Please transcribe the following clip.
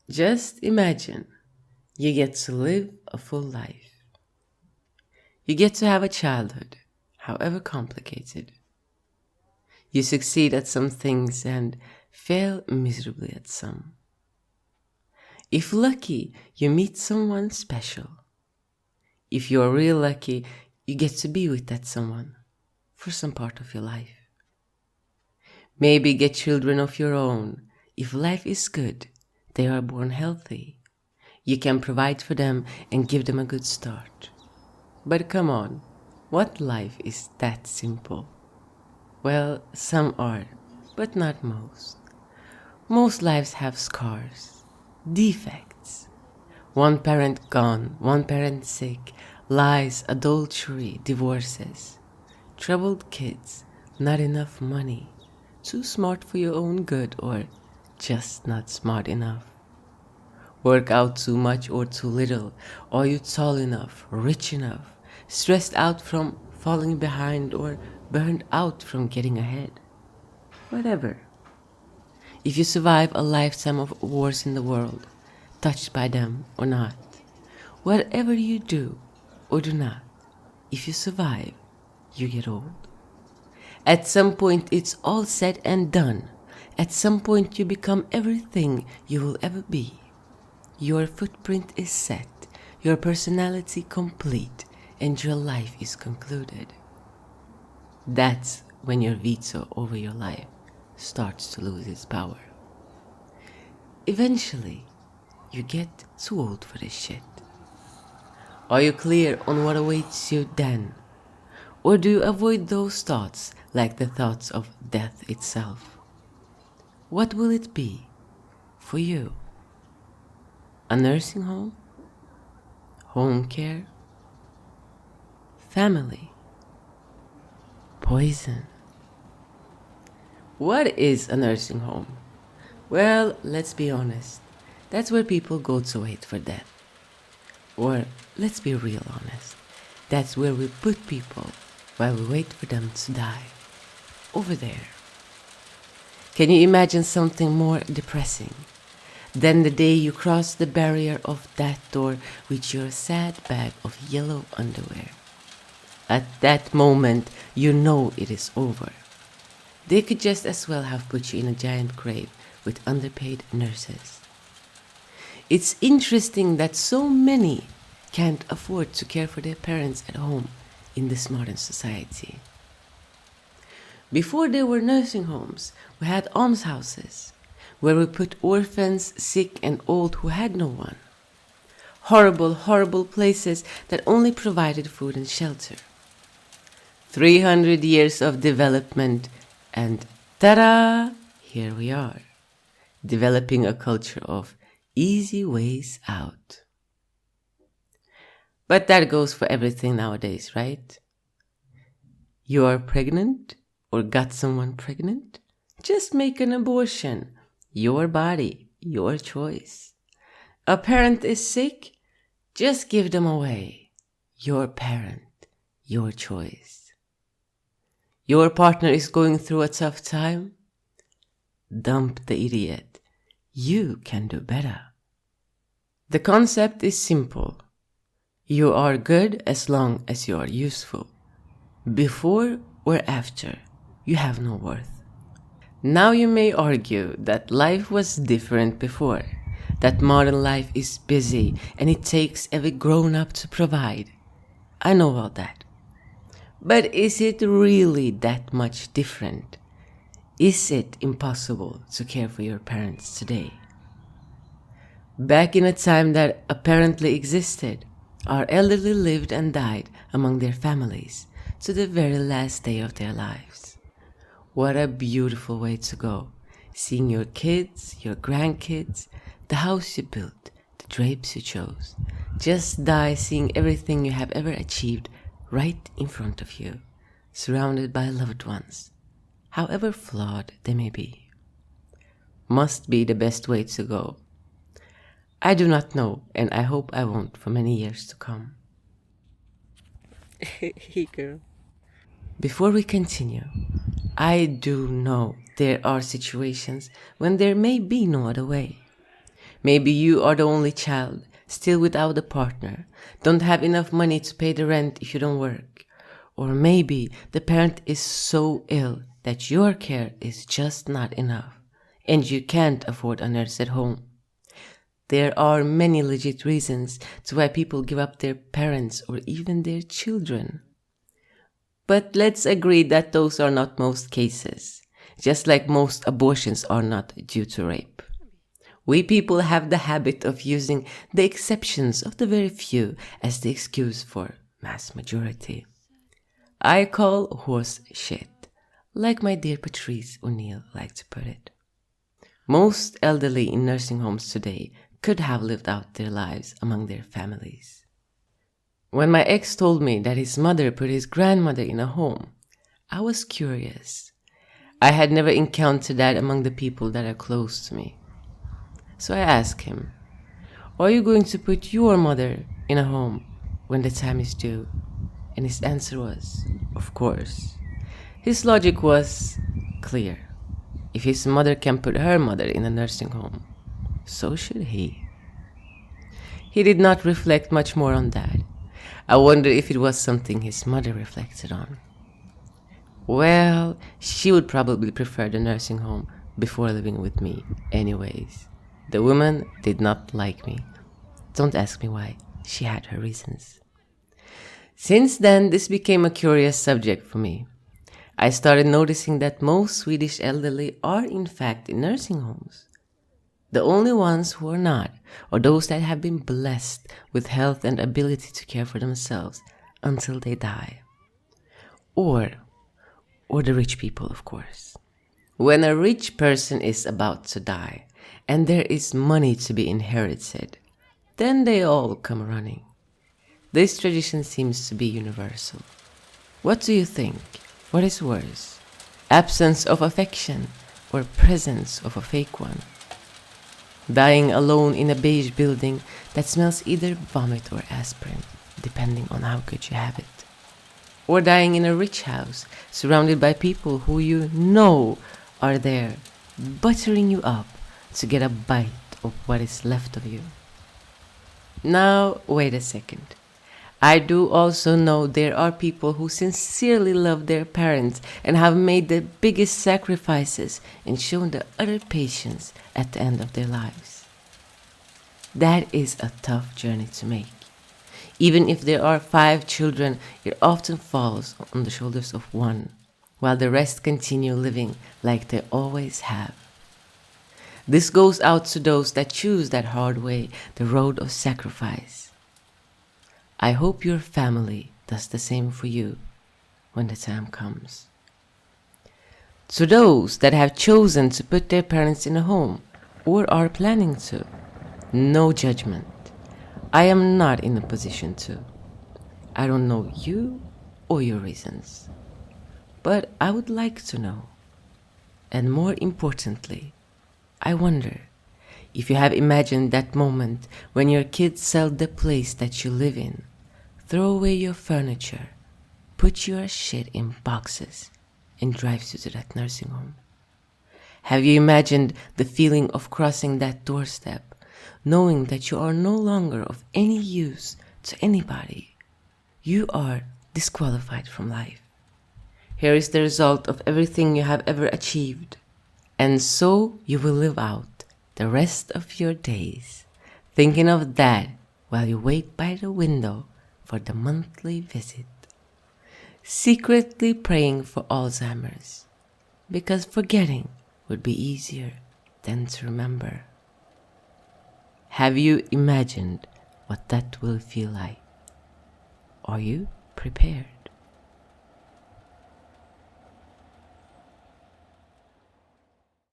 Just imagine you get to live a full life. You get to have a childhood, however complicated. You succeed at some things and fail miserably at some. If lucky, you meet someone special. If you are real lucky, you get to be with that someone for some part of your life. Maybe get children of your own. If life is good, they are born healthy. You can provide for them and give them a good start. But come on, what life is that simple? Well, some are, but not most. Most lives have scars, defects. One parent gone, one parent sick, lies, adultery, divorces. Troubled kids, not enough money, too smart for your own good, or just not smart enough. Work out too much or too little. Are you tall enough, rich enough, stressed out from falling behind, or burned out from getting ahead? Whatever. If you survive a lifetime of wars in the world, touched by them or not, whatever you do or do not, if you survive, you get old. At some point, it's all said and done. At some point, you become everything you will ever be. Your footprint is set, your personality complete, and your life is concluded. That's when your veto over your life starts to lose its power. Eventually, you get too old for this shit. Are you clear on what awaits you then? Or do you avoid those thoughts like the thoughts of death itself? What will it be for you? A nursing home? Home care? Family? Poison? What is a nursing home? Well, let's be honest. That's where people go to wait for death. Or, let's be real honest. That's where we put people while we wait for them to die. Over there. Can you imagine something more depressing than the day you cross the barrier of that door with your sad bag of yellow underwear? At that moment, you know it is over. They could just as well have put you in a giant grave with underpaid nurses. It's interesting that so many can't afford to care for their parents at home in this modern society. Before there were nursing homes, we had almshouses, where we put orphans, sick and old who had no one. Horrible, horrible places that only provided food and shelter. 300 years of development and ta-da! Here we are, developing a culture of easy ways out. But that goes for everything nowadays, right? You are pregnant or got someone pregnant? Just make an abortion. Your body, your choice. A parent is sick? Just give them away. Your parent, your choice. Your partner is going through a tough time? Dump the idiot. You can do better. The concept is simple. You are good as long as you are useful. Before or after, you have no worth. Now you may argue that life was different before, that modern life is busy and it takes every grown-up to provide. I know all that. But is it really that much different? Is it impossible to care for your parents today? Back in a time that apparently existed, our elderly lived and died among their families to the very last day of their lives. What a beautiful way to go, seeing your kids, your grandkids, the house you built, the drapes you chose, just die seeing everything you have ever achieved right in front of you, surrounded by loved ones, however flawed they may be. Must be the best way to go. I do not know, and I hope I won't for many years to come. Hey girl. Before we continue, I do know there are situations when there may be no other way. Maybe you are the only child, still without a partner, don't have enough money to pay the rent if you don't work. Or maybe the parent is so ill that your care is just not enough, and you can't afford a nurse at home. There are many legit reasons to why people give up their parents or even their children. But let's agree that those are not most cases, just like most abortions are not due to rape. We people have the habit of using the exceptions of the very few as the excuse for mass majority. I call horse shit, like my dear Patrice O'Neill liked to put it. Most elderly in nursing homes today could have lived out their lives among their families. When my ex told me that his mother put his grandmother in a home, I was curious. I had never encountered that among the people that are close to me. So I asked him, "Are you going to put your mother in a home when the time is due?" And his answer was, "Of course." His logic was clear. If his mother can put her mother in a nursing home, so should he. He did not reflect much more on that. I wonder if it was something his mother reflected on. Well, she would probably prefer the nursing home before living with me anyways. The woman did not like me. Don't ask me why. She had her reasons. Since then, this became a curious subject for me. I started noticing that most Swedish elderly are in fact in nursing homes. The only ones who are not are those that have been blessed with health and ability to care for themselves until they die. Or the rich people, of course. When a rich person is about to die and there is money to be inherited, then they all come running. This tradition seems to be universal. What do you think? What is worse? Absence of affection or presence of a fake one? Dying alone in a beige building that smells either vomit or aspirin, depending on how good you have it. Or dying in a rich house, surrounded by people who you know are there, buttering you up to get a bite of what is left of you. Now, wait a second. I do also know there are people who sincerely love their parents and have made the biggest sacrifices and shown the utter patience at the end of their lives. That is a tough journey to make. Even if there are 5 children, it often falls on the shoulders of one, while the rest continue living like they always have. This goes out to those that choose that hard way, the road of sacrifice. I hope your family does the same for you when the time comes. To those that have chosen to put their parents in a home or are planning to, no judgment. I am not in a position to. I don't know you or your reasons, but I would like to know. And more importantly, I wonder if you have imagined that moment when your kids sell the place that you live in, throw away your furniture, put your shit in boxes, and drives you to that nursing home. Have you imagined the feeling of crossing that doorstep, knowing that you are no longer of any use to anybody? You are disqualified from life. Here is the result of everything you have ever achieved. And so you will live out the rest of your days, thinking of that while you wait by the window for the monthly visit, secretly praying for Alzheimer's, because forgetting would be easier than to remember. Have you imagined what that will feel like? Are you prepared?